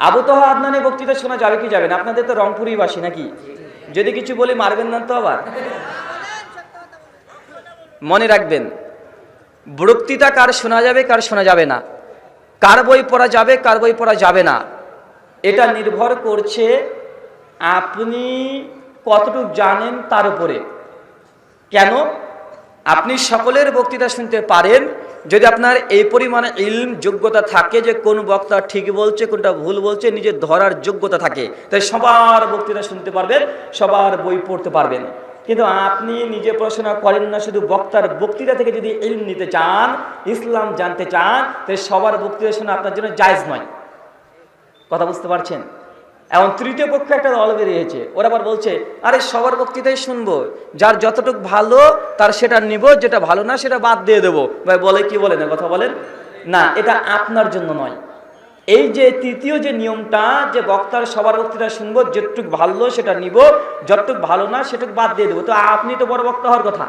আবু তোহা আদনানের বক্তৃতা শোনা যাবে কি যাবে না? আপনাদের তো রংপুরই বাসী নাকি? যদি কিছু বলি মারবেন না তো আবার? মনে রাখবেন, বক্তৃতা কার শোনা যাবে কার শোনা যাবে না, কার বই পড়া যাবে কার বই পড়া যাবে না, এটা নির্ভর করছে আপনি কতটুকু জানেন তার উপরে। কেন? আপনি সকলের বক্তৃতা শুনতে পারেন যদি আপনার এই পরিমাণে ইলম যোগ্যতা থাকে যে কোন বক্তা ঠিক বলছে কোনটা ভুল বলছে, নিজের ধরার যোগ্যতা থাকে, তাই সবার বক্তৃতা শুনতে পারবেন, সবার বই পড়তে পারবেন। কিন্তু আপনি নিজে পড়াশোনা করেন না, শুধু বক্তার বক্তৃতা থেকে যদি ইলম নিতে চান, ইসলাম জানতে চান, তাই সবার বক্তৃতা শোনা আপনার জন্য জায়েজ নয়। কথা বুঝতে পারছেন? এখন তৃতীয় পক্ষে একটা দল বেরিয়েছে, ওরা আবার বলছে আরে সবার বক্তৃতাই শুনবো, যার যতটুকু ভালো তার সেটা নিব, যেটা ভালো না সেটা বাদ দিয়ে দেবো। ভাই বলে কি বলে না, কথা বলেন না, এটা আপনার জন্য নয়। এই যে তৃতীয় যে নিয়মটা, যে বক্তার সবার বক্তৃতা শুনবো, যেটুক ভালো সেটা নিব, যতটুক ভালো না সেটুক বাদ দিয়ে দেবো, তো আপনি তো বড় বক্তা হওয়ার কথা।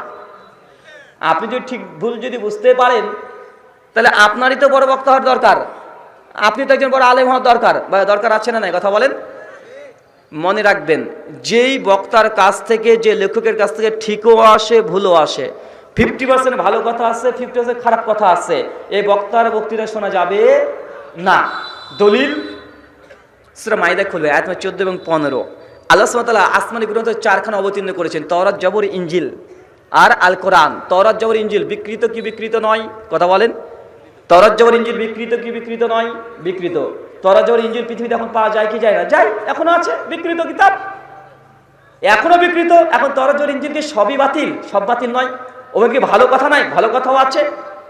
আপনি যদি ঠিক ভুল যদি বুঝতে পারেন, তাহলে আপনারই তো বড় বক্তা হওয়ার দরকার, আপনি তো একজন বড় আলেম হওয়ার দরকার, বা দরকার আছে না নাই? কথা বলেন। মনে রাখবেন, যেই বক্তার কাছ থেকে, যে লেখকের কাছ থেকে ঠিকও আসে ভুলও আসে, 50% ভালো কথা আছে, 50% খারাপ কথা আছে, এই বক্তার বক্তৃতা শোনা যাবে না। দলিল সূরা মাইদা খুলবে, আয়াত 14 এবং 15। আল্লাহ সুবহানাহু ওয়া তাআলা আসমানি গ্রন্থ 4খানা অবতীর্ণ করেছেন, তাওরাত, জবর, ইনজিল আর আল কোরআন। তাওরাত, জবর, ইনজিল বিকৃত কি বিকৃত নয়? কথা বলেন। তাওরাত, জবর, ইনজিল বিকৃত কি বিকৃত নয়? বিকৃত। তাওরাত, জবর, ইনজিল পৃথিবীতে এখন পাওয়া যায় কি যায় না? যায়, এখনো আছে, বিকৃত কিতাব, এখনো বিকৃত। এখন তাওরাত, জবর, ইনজিল কি সবই বাতিল? সব বাতিল নয়। ওখানে কি ভালো কথা নাই? ভালো কথাও আছে।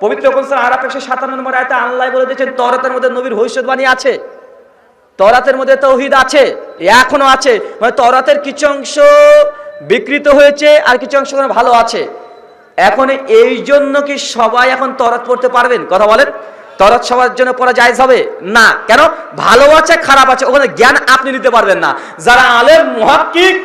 পবিত্র কোরআন আরাফ 157 নম্বর আয়াতে আল্লাহ বলে দিয়েছেন তাওরাতের মধ্যে নবীর ভবিষ্যৎবাণী আছে, তাওরাতের মধ্যে তাওহীদ আছে, এখনো আছে। মানে তাওরাতের কিছু অংশ বিকৃত হয়েছে আর কিছু অংশ ভালো আছে। এখন এই জন্য কি সবাই এখন তাওরাত পড়তে পারবেন? কথা বলেন। তাওরাত সবার জন্য পড়া জায়েজ হবে না। কেন? ভালো আছে খারাপ আছে, ওখানে জ্ঞান আপনি নিতে পারবেন না। যারা আলেম মুহাক্কিক,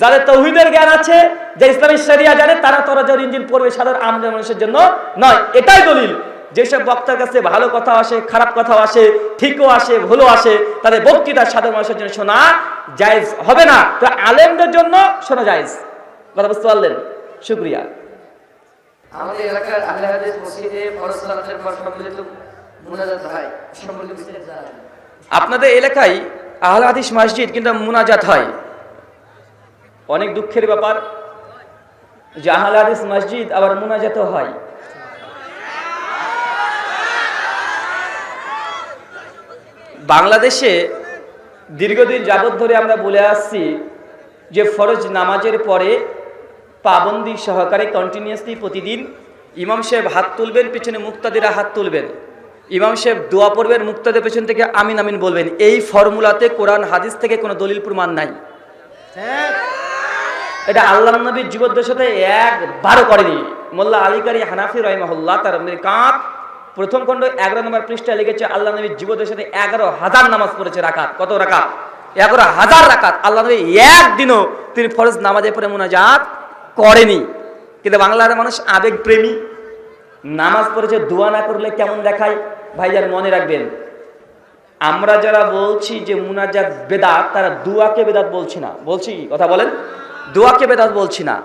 যাদের তাওহীদের জ্ঞান আছে, যে ইসলামী শরিয়া জানে, তারা তাওরাত, জবর, ইনজিল পড়বে, সাধারণ আম মানুষের জন্য নয়। এটাই দলিল। যেসব বক্তার কাছে ভালো কথা আসে, খারাপ কথাও আসে, ঠিকও আসে, ভুলও আসে, তাদের বক্তৃতা সাধারণ মানুষের জন্য শোনা জায়েজ হবে না, তো আলেমদের জন্য শোনা জায়েজ। কথা বুঝতে পারলেন? শুকরিয়া। আমাদের এলাকার আহলে হাদিস মসজিদে ফরজ সালাতের পর সম্মিলিত মুনাজাত হয়, সম্পর্কে বিস্তারিত জানান। আপনাদের এলাকায় আহলে হাদিস মসজিদ কিন্তু মুনাজাত হয়, অনেক দুঃখের ব্যাপার যে আহলে হাদিস মসজিদ আবার মুনাজাতও হয়। বাংলাদেশে দীর্ঘদিন যাবত ধরে আমরা বলে আসছি যে ফরজ নামাজের পরে পাবন্দি সহকারে কন্টিনিউয়াসলি প্রতিদিন ইমাম সাহেব হাত তুলবেন, পিছনে মুক্তাদিরা হাত তুলবেন, ইমাম সাহেব দোয়া পড়বেন, মুক্তাদের পেছন থেকে আমিন আমিন বলবেন। এই ফর্মুলাতে কোরআন হাদিস থেকে কোনো দলিল প্রমাণ নাই। এটা আল্লাহর নবীর জীবদ্দশাতে একবারও করেনি। মোল্লা আলী কারি হানাফি রাহিমাহুল্লাহ তার মিরকাত প্রথম খণ্ড 11 নম্বর পৃষ্ঠায় লিখেছে, আল্লাহ নবীর জীবদ্দশাতে 11,000 নামাজ পড়েছে। রাকাত কত? রাকাত 11,000 রাকাত। আল্লাহ নবী একদিনও তিনি ফরজ নামাজে পড়ে মুনাজাত করেনি। কিন্তু বাংলার মানুষ আবেগ প্রেমী, নামাজ পড়েছে, দোয়া না করলে কেমন দেখায়। ভাইজান মনে রাখবেন, আমরা যারা বলছি যে মুনাজাত বেদাত, তারা দোয়াকে বেদাত বলছি না। বলছি কথা বলেন, দোয়াকে বেদাত বলছি না,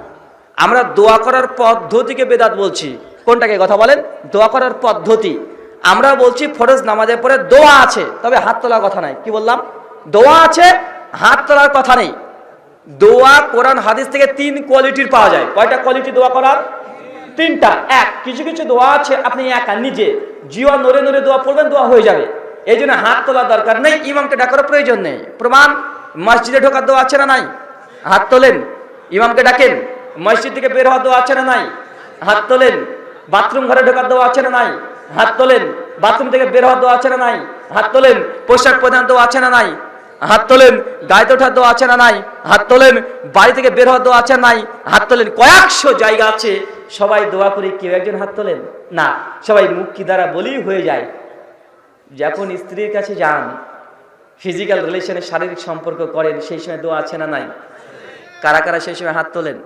আমরা দোয়া করার পদ্ধতিকে বেদাত বলছি। কোনটাকে? কথা বলেন। দোয়া করার পদ্ধতি। আমরা বলছি ফরজ নামাজের পরে দোয়া আছে, তবে হাত তোলার কথা নাই। কি বললাম? দোয়া আছে, হাত তোলার কথা নেই। দোয়া কোরআন হাদিস থেকে 3 কোয়ালিটির পাওয়া যায়। কয়টা কোয়ালিটি দোয়া করার? 3টা। এক, কিছু কিছু দোয়া আছে আপনি একা নিজে জিওয়া নড়ে নড়ে দোয়া পড়বেন, দোয়া হয়ে যাবে, এই জন্য হাত তোলার দরকার নেই, ইমামকে ডাকার প্রয়োজন নেই। প্রমাণ, মসজিদে ঢোকার দোয়া আছে না নাই? হাত তোলেন। ইমামকে ডাকেন। মসজিদ থেকে বের হওয়ার দোয়া আছে না নাই? হাত তোলেন। বাথরুম ঘরে ঢোকার দোয়া আছে না নাই? হাত তোলেন। বাথরুম থেকে বের হওয়ার দোয়া আছে না নাই? হাত তোলেন। পোশাক পরিধান দোয়া আছে না নাই? হাত তোলেন। গায়ে ওঠার দোয়া আছে না নাই? হাত তোলেন। বাড়ি থেকে বের হওয়ার দোয়া আছে না নাই? হাত তোলেন। কয়েকশো জায়গা আছে, সবাই দোয়া করে, কেউ একজন হাত তোলেন না। সবাই মুখ কি দ্বারা বলি হয়ে যায়। যখন স্ত্রীর কাছে যান, ফিজিক্যাল রিলেশনে শারীরিক সম্পর্ক করেন, সেই সময় দোয়া আছে না নাই? কারা কারা সেই সময় হাত তোলেন?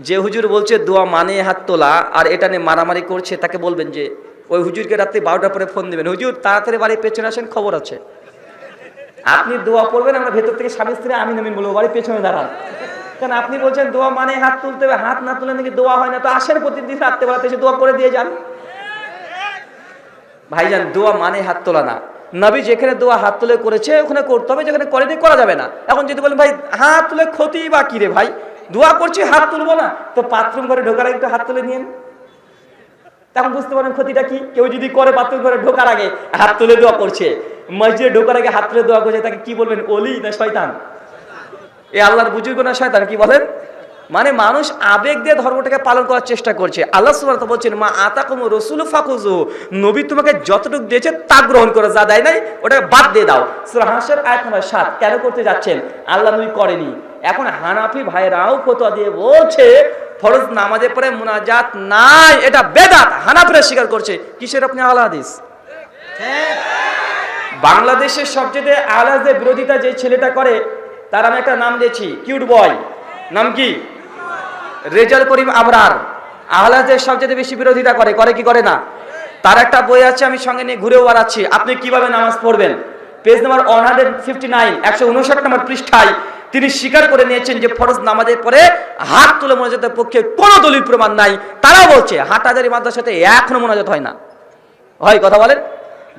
যে হুজুর বলছে দোয়া মানে হাত তোলা আর এটা নিয়ে মারামারি করছে, তাকে বলবেন যে ওই হুজুরকে রাত্রি 12টার পরে ফোন দিবেন, হুজুর তাড়াতাড়ি বাড়ির পেছনে আসেন, খবর আছে। আপনি দোয়া পড়বেন, আমরা ভেতর থেকে স্বামী স্ত্রী আমিন আমিন বলবো, বাড়ির পেছনে দাঁড়ান। কারণ আপনি বলছেন দোয়া মানে হাত তুলতে হবে, হাত না তুলে নাকি দোয়া হয় না, তো আসেন প্রতিদিন রাত্রেবেলাতে এসে দোয়া করে দিয়ে যান। ভাইজান, দোয়া মানে হাত তোলা না। নবী যেখানে দোয়া হাত তুলে করেছে ওখানে করতে হবে, যেখানে করেনি করা যাবে না। এখন যদি বলেন ভাই হাত তুলে ক্ষতি বা কি রে ভাই, দোয়া করছি হাত তুলবো না, তো বাথরুম ঘরে ঢোকার আগে একটু হাত তুলে নিয়েন, তখন বুঝতে পারেন ক্ষতিটা কি। কেউ যদি করে বাথরুম ঘরে ঢোকার আগে হাত তুলে দোয়া করছে, মসজিদে ঢোকার আগে হাত তুলে দোয়া করছে, তাকে কি বলবেন, ওলি না শয়তান? এ আল্লাহর বুজুর্গ না শয়তান, কি বলেন? মানে মানুষ আবেগ দিয়ে ধর্মটাকে পালন করার চেষ্টা করছে। আল্লাহ সুবহানাহু ওয়া তাআলা বলছেন, মা আতাকুম রাসূলু ফাকুযু, নবী তোমাকে যতটুকু দিয়েছে তা গ্রহণ করো, যা দেয় নাই ওটাকে বাদ দিয়ে দাও। সূরা হাসর আয়াত নম্বর 7। কেন করতে যাচ্ছেন? আল্লাহ নবী করেনি। এখন হানাফি ভাইরাও ফতোয়া দিয়ে বলছে ফরজ নামাজের পরে মুনাজাত নাই, এটা বেদাত। হানাফিরা স্বীকার করছে। কিসের আপনি আহলে হাদিস? বাংলাদেশের সবচেয়ে আহলে হাদিসের বিরোধিতা যে ছেলেটা করে, তার আমি একটা নাম দিয়েছি, কিউট বয়। নাম কি? রেজাল করিম আবরার। আহলে হাদিসের সবচেয়ে বেশি বিরোধিতা করে, করে কি করে না? তার একটা বই আছে, আমি সঙ্গে নিয়ে ঘুরেও বেড়াচ্ছি, আপনি কিভাবে নামাজ পড়বেন। পেজ নাম্বার 159, 159 নম্বর পৃষ্ঠায় তিনি স্বীকার করে নিয়েছেন যে ফরজ নামাজের পরে হাত তুলে মোনাজাতের পক্ষে কোনো দলিল প্রমাণ নাই। তারা বলছে হাটহাজারী মাদ্রাসাতে এখনো মোনাজাত হয় না। হয় কথা বলেন?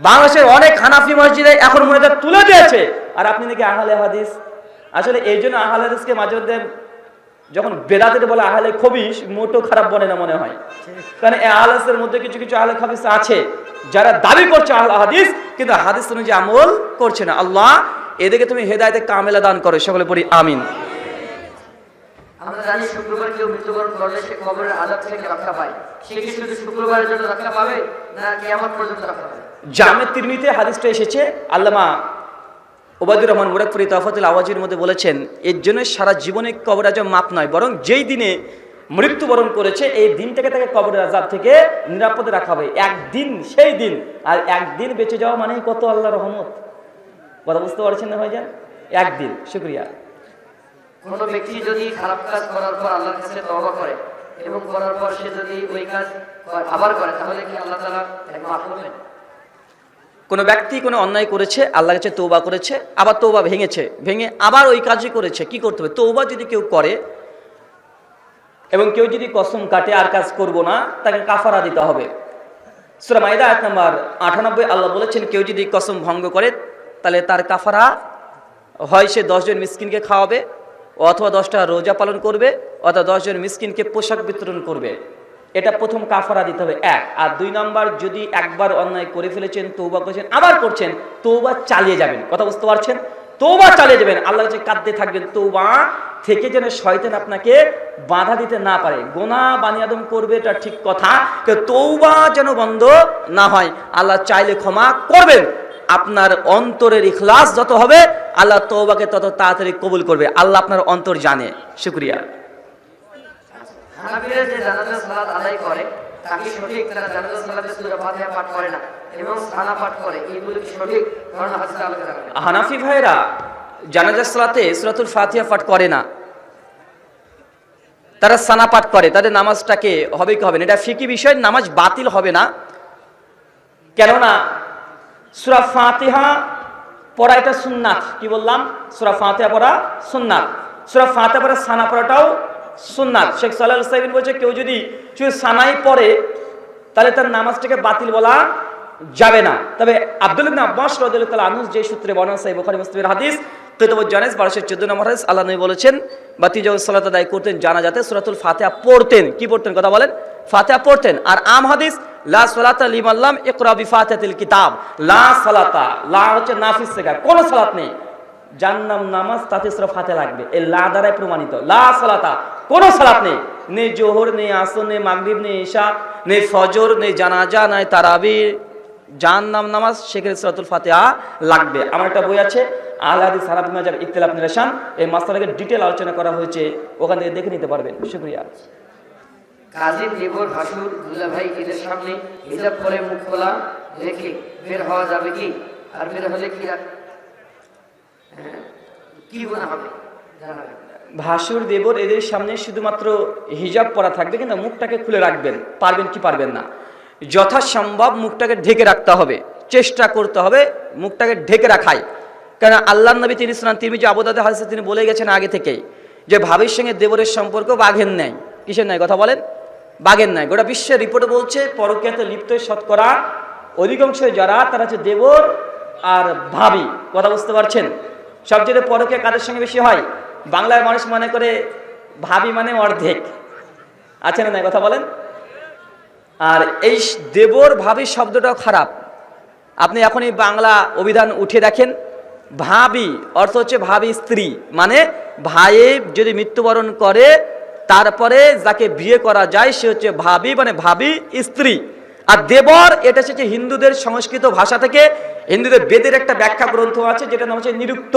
বাংলাদেশের অনেক হানাফি মসজিদে এখন মোনাজাত তুলে দিয়েছে, আর আপনি নাকি আহলে হাদিস। আসলে এই জন্য আহলে হাদিসকে মাঝে মধ্যে যখন বেদাতের বলে আহলে খবিস, মোটো খারাপ বলে না মনে হয়। কারণ এই আহলে হাদিসের মধ্যে কিছু কিছু আহলে খবিস আছে যারা দাবি করছে আহলে হাদিস, কিন্তু হাদিস অনুযায়ী আমল করছে না। আল্লাহ এদিকে তুমি হেদায়েতে কামেলা দান করো, সকলে পড়ি আমিন। আমরা জানি শুক্রবার কেউ মৃত্যুবরণ করলে সে কবরের আযাব থেকে রক্ষা পায়। সে কি শুধু শুক্রবারের জন্য রক্ষা পাবে, না কিয়ামত পর্যন্ত রক্ষা পাবে? জামে তিরমিজিতে হাদিসটা এসেছে, আল্লামা ওবায়দুর রহমান মুরাদপুরি তফাতুল আওয়াজির মধ্যে বলেছেন, এর জন্য সারা জীবনে কবর আযাব মাপ নয়, বরং যেই দিনে মৃত্যুবরণ করেছে এই দিনটাকে তাকে কবরের আযাব থেকে নিরাপদে রাখা হবে। একদিন, সেই দিন। আর একদিন বেঁচে যাওয়া মানে কত আল্লাহর রহমত। কথা বুঝতে পারছেন না ভাইজান? একদিন। শুকরিয়া। কোনো ব্যক্তি যদি খারাপ কাজ করার পর আল্লাহর কাছে তওবা করে এবং করার পর সে যদি ওই কাজ আবার করে, তাহলে কি আল্লাহ তাআলা তাকে মাফ করবেন? কোনো ব্যক্তি কোনো অন্যায় করেছে, আল্লাহর কাছে তওবা করেছে, আবার তওবা ভেঙেছে, ভেঙে আবার ওই কাজই করেছে, কি করতে হবে? তওবা যদি কেউ করে এবং কেউ যদি কসম কাটে আর কাজ করব না, তাকে কাফারা দিতে হবে। সূরা মাইদা আয়াত নাম্বার 98 আল্লাহ বলেছেন, কেউ যদি কসম ভঙ্গ করে তাহলে তার কাফারা হয় সে 10 জন মিসকিনকে খাওয়াবে, অথবা 10টা রোজা পালন করবে, অথবা 10 জন মিসকিনকে পোশাক বিতরণ করবে। এটা প্রথম কাফারা দিতে হবে, 1। আর 2 নম্বর, যদি একবার অন্যায় করে ফেলেছেন, তওবা করেছেন, আবার করছেন, তওবা চালিয়ে যাবেন। কথা বুঝতে পারছেন? তওবা চালিয়ে যাবেন, আল্লাহর কাছে কাঁদতে থাকবেন, তওবা থেকে যেন শয়তান আপনাকে বাধা দিতে না পারে। গুনাহ বানি আদম করবে, এটা ঠিক কথা, কিন্তু তওবা যেন বন্ধ না হয়। আল্লাহ চাইলে ক্ষমা করবেন। আপনার অন্তরের ইখলাস যত হবে, আল্লাহ তওবাকে তত তাড়াতাড়ি কবুল করবে। আল্লাহ আপনার অন্তর জানে। শুকরিয়া। হানাফিরা যে জানাজা সালাত আদায় করে, তাকে সঠিক, তারা জানাজা সালাতে সূরা ফাতিহা পাঠ করে না এবং সানা পাঠ করে, এইগুলো কি সঠিক? কারণ হাদিসে আলোচনা করেন হানাফি ভাইরা জানাজা সালাতে সূরাতুল ফাতিহা পাঠ করে না, তারা সানা পাঠ করে। তাদের নামাজটাকে হবে কি হবে না, এটা ফিকি বিষয়, নামাজ বাতিল হবে না। কেননা সূরা ফাতিহা পড়া এটা সুন্নাত। কি বললাম? সূরা ফাতিহা পড়া সুন্নাত। সূরা ফাতিহা পড়া সানা পড়াটাও সুন্নাত। শেখ সালেহ আল সাইবিন বলছে, কেউ যদি শুধু সানাই পড়ে তাহলে তার নামাজটাকে বাতিল বলা যাবে না। তবে আব্দুল্লাহ ইবনে আব্বাস রাদিয়াল্লাহু তাআলা আনহু যে সূত্রে বর্ণনা, সহিহ বুখারী মুসলিমের হাদিস, কিতাবুল জানাজ 1214 নম্বর হাদিস, আল্লাহ নবী বলেছেন, বাতি যখন সালাত আদায় করতেন জানাজাতে সূরাতুল ফাতিহা পড়তেন। কি পড়তেন? কথা বলেন। ফাতিহা পড়তেন। আর আম হাদিস, লা সালাতা লিমান লাম ইকরা বিফাতিহাতিল কিতাব। লা সালাতা, লা হচ্ছে নাফিস থেকে, কোন সালাত নেই। জান্নাম নামাজ তাতে সূরা ফাতিহা লাগবে, এই লা দ্বারাই প্রমাণিত। লা সালাতা, কোন সালাত নেই, নেই জোহর, নেই আসর, নেই মাগরিব, নেই ইশা, নেই ফজর, নেই জানাজা, নেই তারাবি, জান্নাম নামাজ, সেখানে সূরাতুল ফাতিহা লাগবে। আমার একটা বই আছে, আহলে হাদিস হানাফি মাযহাব ইখতিলাফ নিরসন, এই মাসআলাকে ডিটেইল আলোচনা করা হয়েছে, ওখান থেকে দেখে নিতে পারবেন। শুকরিয়া। কাজী দেবর ভাসুর দুলাভাই এদের সামনে হিজাব করে মুখ খোলা রেখে বের হওয়া যাবে কি? আর বের হলে কি গুনাহ হবে জানাবেন। ভাসুর দেবর এদের সামনে শুধুমাত্র হিজাব পরা থাকবে, কিন্তু মুখটাকে খুলে রাখবেন। পারবেন কি পারবেন না? যথাসম্ভব মুখটাকে ঢেকে রাখতে হবে, চেষ্টা করতে হবে মুখটাকে ঢেকে রাখায়। কারণ আল্লাহ নবী তিনি সুনান তিরমিজি আবু দাউদ হাদিসে তিনি বলে গেছেন আগে থেকেই যে ভাবির সঙ্গে দেবরের সম্পর্ক বাঘের ন্যায়। কিসের ন্যায় কথা বলেন? বাঘের ন্যায়। গোটা বিশ্বের রিপোর্টে বলছে পরকীয়াতে লিপ্ত শতকরা অধিকাংশ যারা তারা হচ্ছে দেবর আর ভাবি। কথা বুঝতে পারছেন? সবচেয়ে পরকীয়া কাদের সঙ্গে বেশি হয়? বাংলার মানুষ মনে করে ভাবি মানে অর্ধেক, আছে না নাই কথা বলেন? আর এই দেবর ভাবি শব্দটাও খারাপ। আপনি এখনই বাংলা অভিধান উঠে দেখেন, ভাবি অর্থ হচ্ছে ভাবি স্ত্রী, মানে ভাইয়ে যদি মৃত্যুবরণ করে তারপরে যাকে বিয়ে করা যায় সে হচ্ছে ভাবি, মানে ভাবি স্ত্রী। আর দেবর এটা হচ্ছে হিন্দুদের সংস্কৃত ভাষা থেকে, হিন্দুদের বেদের একটা ব্যাখ্যা গ্রন্থ আছে যেটা নাম হচ্ছে নিরুক্ত।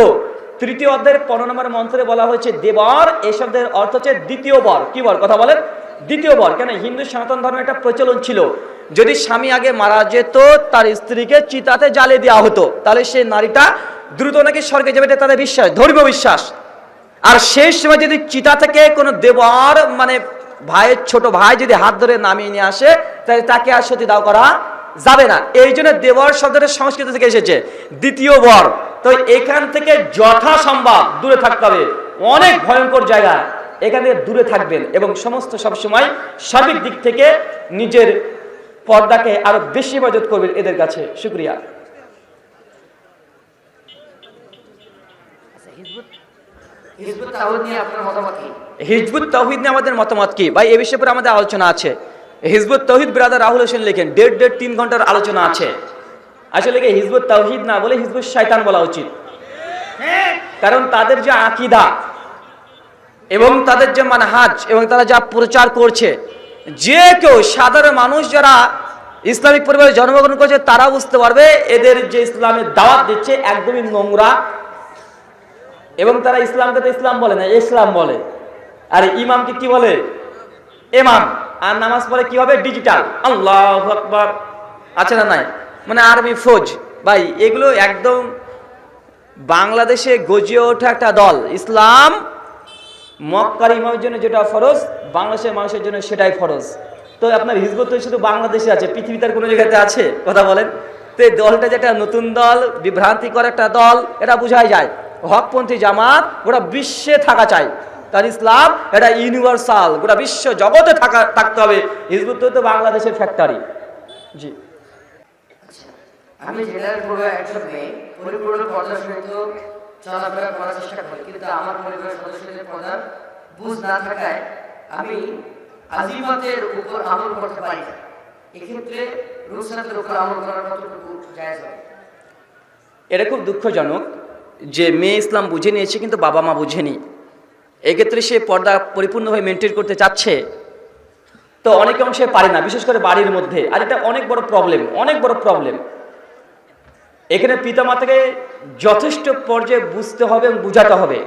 3য় অধ্যায়ের 15 নম্বর মন্ত্রে বলা হয়েছে দেবর, এই শব্দের অর্থ হচ্ছে দ্বিতীয় বর। কি বর কথা বলেন? দ্বিতীয় বর। কেন? হিন্দু সনাতন ধর্মে একটা প্রচলন ছিল, যদি স্বামী আগে মারা যেত তার স্ত্রীকে চিতাতে জ্বালিয়ে দেওয়া হতো, তাহলে সেই নারীটা দ্রুত নাকি স্বর্গে যাবে, এটা তাদের বিশ্বাস, ধর্মীয় বিশ্বাস। আর সেই সময় যদি চিতা থেকে কোনো দেবর মানে ভাইয়ের ছোট ভাই যদি হাত ধরে নামিয়ে নিয়ে আসে তাহলে তাকে আর সতীদাহ করা যাবে না। এই জন্য দেবর শব্দটা সংস্কৃত থেকে এসেছে, দ্বিতীয় বর। তো এখান থেকে যথাসম্ভব দূরে থাকতে হবে, অনেক ভয়ঙ্কর জায়গা, এখান থেকে দূরে থাকবেন এবং সমস্ত সবসময় সার্বিক দিক থেকে নিজের পর্দাকে আরো বেশি হেফাজত করবেন এদের কাছে। শুকরিয়া। হিজবুত তাওহীদ নিয়ে আপনার মতামত কি? হিজবুত তাওহীদ নিয়ে আমাদের মতামত কি ভাই? এ বিষয়ে পরে আমাদের আলোচনা আছে। হিজবুত তাওহীদ ব্রাদার রাহুল হোসেন লেখেন 1.5 ঘন্টার আলোচনা আছে। আসলে কি হিজবুত তাওহীদ না বলে হিজবুত শয়তান বলা উচিত, কারণ তাদের যে আকীদা এবং তাদের যে মানহাজ এবং তারা যা প্রচার করছে, যে কেউ সাধারণ মানুষ যারা ইসলামিক পরিবারে জন্মগ্রহণ করছে তারা বুঝতে পারবে এদের যে ইসলামের দাওয়াত দিচ্ছে একদমই নোংরা। এবং তারা ইসলামকে তো ইসলাম বলে না, ইসলাম বলে। আর ইমামকে কি বলে? ইমাম। আর নামাজ পড়ে কি হবে? ডিজিটাল আল্লাহু আকবার, আছে না নাই? মানে আরবি ফৌজ। ভাই এগুলো একদম বাংলাদেশে গজিয়ে ওঠা একটা দল। ইসলাম মক্কার ইমামের জন্য যেটা ফরজ, বাংলাদেশের মানুষের জন্য সেটাই ফরজ। তো আপনার হিজবুত শুধু বাংলাদেশে আছে, পৃথিবীতে কোনো জায়গাতে আছে? কথা বলেন তো। এই দলটা যেটা নতুন দল, বিভ্রান্তিকর একটা দল, এটা বোঝাই যায়। হকপন্থী জামাত গোটা বিশ্বে থাকা চাই, কারণ ইসলাম এটা ইউনিভার্সাল, গোটা বিশ্ব জগতে থাকতে হবে। হিজবুত তো বাংলাদেশের ফ্যাক্টরি। জি। আমি জেলার পুরো একজন মেয়ে, পরিপূর্ণ পর্দার সহিত চলাফেরা করার চেষ্টা করি, কিন্তু আমার পরিবারের সদস্যদের পর্দার বুঝ না থাকায় আমি আজিমাতের উপর আমল করতে পারি না। এক্ষেত্রে রুখসাতের উপর আমল করার কতটুকু জায়েজ হবে? এটা খুব দুঃখজনক যে মেয়ে ইসলাম বুঝে নিয়েছে কিন্তু বাবা মা বুঝেনি। এক্ষেত্রে সে পর্দা পরিপূর্ণভাবে মেনটেন করতে চাচ্ছে, তো অনেক অংশে পারে না, বিশেষ করে বাড়ির মধ্যে। আর এটা অনেক বড় প্রবলেম, অনেক বড় প্রবলেম। এখানে পিতামাতাকে যথেষ্ট পর্যায়ে বুঝতে হবে এবং বুঝাতে হবে।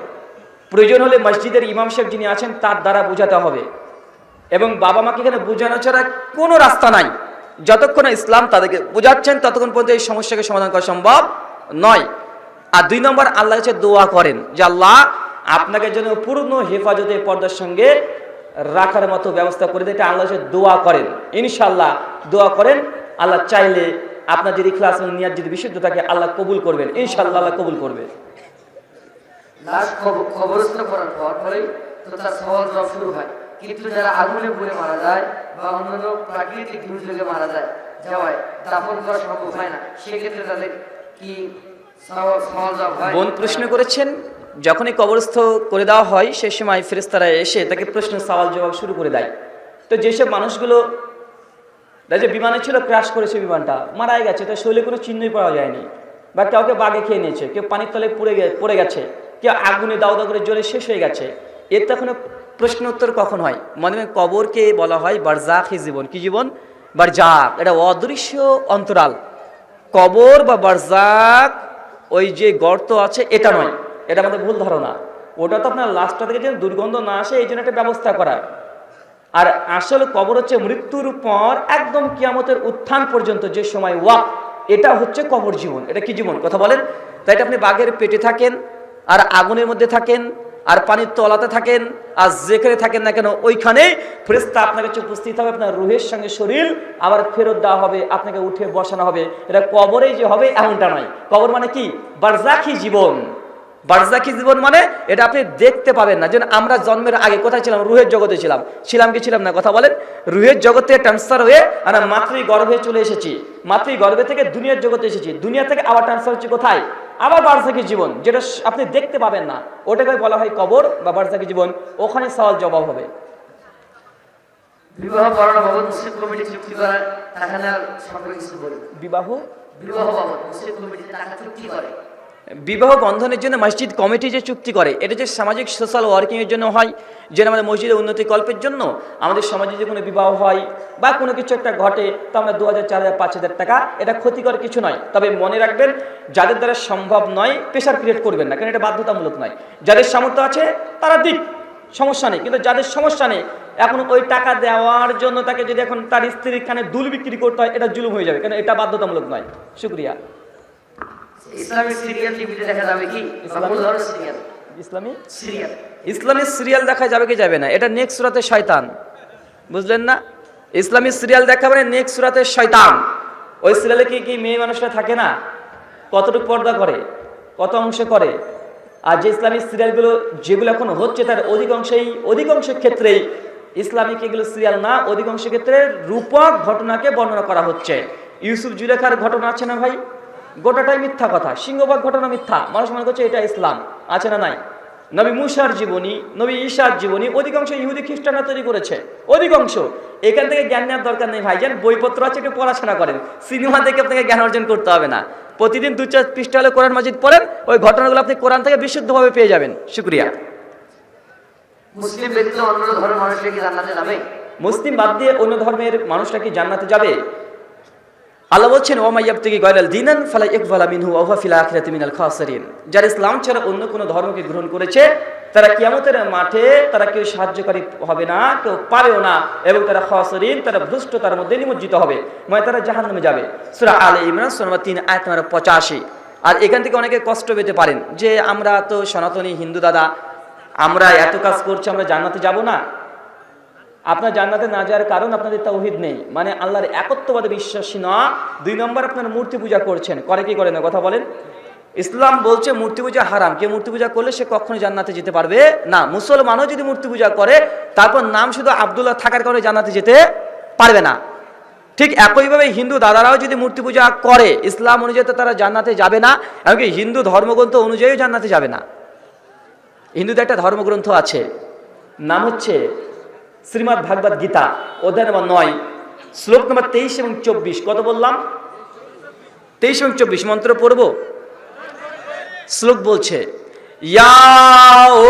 প্রয়োজন হলে মসজিদের ইমাম সাহেব যিনি আছেন তার দ্বারা বোঝাতে হবে। এবং বাবা মাকে এখানে বোঝানো ছাড়া কোনো রাস্তা নাই। যতক্ষণ ইসলাম তাদেরকে বোঝাচ্ছেন ততক্ষণ পর্যন্ত এই সমস্যাকে সমাধান করা সম্ভব নয়। আর 2 নম্বর, আল্লাহর কাছে দোয়া করেন যে আল্লাহ আপনাকে যেন পূর্ণ হেফাজতে পর্দার সঙ্গে রাখার মতো ব্যবস্থা করে দেয়। এটা আল্লাহর কাছে দোয়া করেন, ইনশাআল্লাহ দোয়া করেন। আল্লাহ চাইলে আপনার যদি ইখলাস এবং নিয়ত যদি বিশুদ্ধ থাকে আল্লাহ কবুল করবেন, ইনশাআল্লাহ আল্লাহ কবুল করবে। লাশ কবরস্থ করার পরেই তো তার সওয়াল জবাব শুরু হয়, কিন্তু যারা আগুনে পুড়ে মারা যায় বা অন্যান্য প্রাকৃতিক দুর্যোগে মারা যাওয়ায় দাফন করা সম্ভব হয় না, সেক্ষেত্রে তাদের কি সওয়াল জবাব হয়? বোন প্রশ্ন করেছেন, যখনই কবরস্থ করে দেওয়া হয় সে সময় ফেরেশতারা এসে তাকে প্রশ্ন সওয়াল জবাব শুরু করে দেয়। তো যেসব মানুষগুলো যে বিমানে ছিল, ক্র্যাশ করেছে, বিমানটা মারাই গেছে, তার শরীরে কোনো চিহ্নই পাওয়া যায়নি, বা কাউকে বাগে খেয়ে নিয়েছে, কেউ পানির তলে পড়ে গেছে, কেউ আগুনে দাউ দাউ করে জ্বলে শেষ হয়ে গেছে, এর তো এখনো প্রশ্ন উত্তর কখন হয়? মনে হয় কবরকে বলা হয় বারজাখি জীবন। কি জীবন? বারজাক। এটা অদৃশ্য অন্তরাল। কবর বা বারজাক ওই যে গর্ত আছে এটা নয়, এটা আমাদের ভুল ধারণা। ওটা তো আপনার লাশটা থেকে যেন দুর্গন্ধ না আসে এই জন্য একটা ব্যবস্থা করা। আর আসলে কবর হচ্ছে মৃত্যুর পর একদম কিয়ামতের উত্থান পর্যন্ত যে সময় ওয়াক, এটা হচ্ছে কবর জীবন। এটা কি জীবন কথা বলেন? তাই এটা আপনি বাঘের পেটে থাকেন আর আগুনের মধ্যে থাকেন আর পানির তলাতে থাকেন আর যেখানে থাকেন না কেন ওইখানেই ফেরেশতা আপনার কাছে উপস্থিত হবে, আপনার রুহের সঙ্গে শরীর আবার ফেরত দেওয়া হবে, আপনাকে উঠে বসানো হবে। এটা কবরেই যে হবে এমনটা নয়। কবর মানে কি? বারজাখী জীবন। বারজাখী জীবন মানে এটা আপনি দেখতে পাবেন না। যেন আমরা জন্মের আগে কোথায় ছিলাম? রুহের জগতে ছিলাম। ছিলাম কি ছিলাম না? কথা বলেন। রুহের জগতে ট্রান্সফার হয়ে আমরা মাতৃগর্ভে চলে এসেছি, মাতৃগর্ভে থেকে দুনিয়ার জগতে এসেছি, দুনিয়া থেকে আবার ট্রান্সফার হচ্ছে কোথায়? আবার বারজাখী জীবন, যেটা আপনি দেখতে পাবেন না, ওটাকে বলা হয় কবর বা বারজাখী জীবন। ওখানে সওয়াল জবাব হবে। বিবাহ পড়ানো বাবদ মুসলিম কমিটি চুক্তি করা টাকা নেওয়ার সম্পর্কে কিছু বলুন। বিবাহ বাবদ মুসলিম কমিটি টাকা চুক্তি করে। বিবাহ বন্ধনের জন্য মসজিদ কমিটি যে চুক্তি করে, এটা যে সামাজিক সোশ্যাল ওয়ার্কিংয়ের জন্য হয়, যেন আমাদের মসজিদের উন্নতি কল্পের জন্য। আমাদের সমাজে যে কোনো বিবাহ হয় বা কোনো কিছু একটা ঘটে, তো আমরা 2000, 4000, 5000 টাকা, এটা ক্ষতিকর কিছু নয়। তবে মনে রাখবেন, যাদের দ্বারা সম্ভব নয় প্রেশার ক্রিয়েট করবেন না, কারণ এটা বাধ্যতামূলক নয়। যাদের সামর্থ্য আছে তারা দিক, সমস্যা নেই। কিন্তু যাদের সমস্যা নেই, এখন ওই টাকা দেওয়ার জন্য তাকে যদি এখন তার স্ত্রীর কানে দুল বিক্রি করতে হয়, এটা জুলুম হয়ে যাবে, কারণ এটা বাধ্যতামূলক নয়। শুক্রিয়া। ইসলামিক সিরিয়াল টিভিতে দেখা যাবে কি? সিরিয়াল, ইসলামী সিরিয়াল, ইসলামী সিরিয়াল দেখা যাবে কি যাবে না? এটা নেক্সট সূরাতে শয়তান, বুঝলেন না? ইসলামী সিরিয়াল দেখা মানে নেক্সট সূরাতে শয়তান। ওই সিরিয়ালে কি মেয়ে মানুষরা থাকে না? কতটুকু পর্দা করে, কত অংশে করে। আর যে ইসলামিক সিরিয়ালগুলো যেগুলো এখন হচ্ছে, তার অধিকাংশ ক্ষেত্রেই ইসলামিক এগুলো সিরিয়াল না, অধিকাংশ ক্ষেত্রে রূপক ঘটনাকে বর্ণনা করা হচ্ছে। ইউসুফ জুলেখার ঘটনা আছে না ভাই? গোটাটাই মিথ্যা কথা, সিংহভাগ ঘটনা মিথ্যা। মানুষ মনে করছে এটা ইসলাম, আছে না নাই? নবী মুসার জীবনী, নবী ঈসার জীবনী অধিকাংশ ইহুদি খ্রিস্টানরা তৈরি করেছে, অধিকাংশ। এখান থেকে জ্ঞান নেওয়ার দরকার নেই ভাইজান, বইপত্র আছে, একটু পড়াশোনা করেন। সিনেমা দেখে আপনাকে জ্ঞান অর্জন করতে হবে না। প্রতিদিন 2-4 পৃষ্ঠা হলে কোরআন মাজিদ পড়েন, ওই ঘটনাগুলো আপনি কোরআন থেকে বিশুদ্ধভাবে পেয়ে যাবেন। শুকরিয়া। মুসলিম ব্যতীত অন্য ধর্মের মানুষরা কি জান্নাতে যাবে? মুসলিম বাদ দিয়ে অন্য ধর্মের মানুষরা কি জান্নাতে যাবে? আল্লাহ বলছেন, ওয়া ইয়াবতাগি গায়রাল দীনান ফালা ইকবালা মিনহু ওয়া হুয়া ফিল আখিরাতি মিনাল খাসিরিন। যারা ইসলাম ছাড়া অন্য কোনো ধর্মকে গ্রহণ করেছে, তারা কিয়ামতের মাঠে তারা কেউ সাহায্যকারী হবে না, কেউ পারেও না, এবং তারা খাসিরিন, তারা ভ্রষ্টতার মধ্যে নিমজ্জিত হবে, মানে তারা জাহান্নামে যাবে। সূরা আলে ইমরান সূরা নম্বর 3 আয়াত নম্বর 85। আর এখান থেকে অনেকে কষ্ট পেতে পারেন যে আমরা তো সনাতনী হিন্দু দাদা, আমরা এত কাজ করছি, আমরা জান্নাতে যাব না। আপনার জান্নাতে না যাওয়ার কারণ আপনাদের তাওহীদ নেই, মানে আল্লাহর একত্ববাদে বিশ্বাসী না। 2 নম্বর, আপনার মূর্তি পূজা করছেন। করে কি করে না? কথা বলেন। ইসলাম বলছে মূর্তি পূজা হারাম, কেউ মূর্তি পূজা করলে সে কখনো জান্নাতে যেতে পারবে না। মুসলমানও যদি মূর্তি পূজা করে, তারপর নাম শুধু আব্দুল্লাহ থাকার কারণে জান্নাতে যেতে পারবে না। ঠিক একইভাবে হিন্দু দাদারাও যদি মূর্তি পূজা করে, ইসলাম অনুযায়ী তো তারা জান্নাতে যাবে না, এমনকি হিন্দু ধর্মগ্রন্থ অনুযায়ীও জান্নাতে যাবে না। হিন্দুদের একটা ধর্মগ্রন্থ আছে, নাম হচ্ছে শ্রীমদ্ ভাগবত গীতা, অধ্যায় নম্বর 9, শ্লোক নম্বর 23 এবং 24। কত বললাম? 23 এবং 24 মন্ত্র পড়ব। শ্লোক বলছে, ইয়া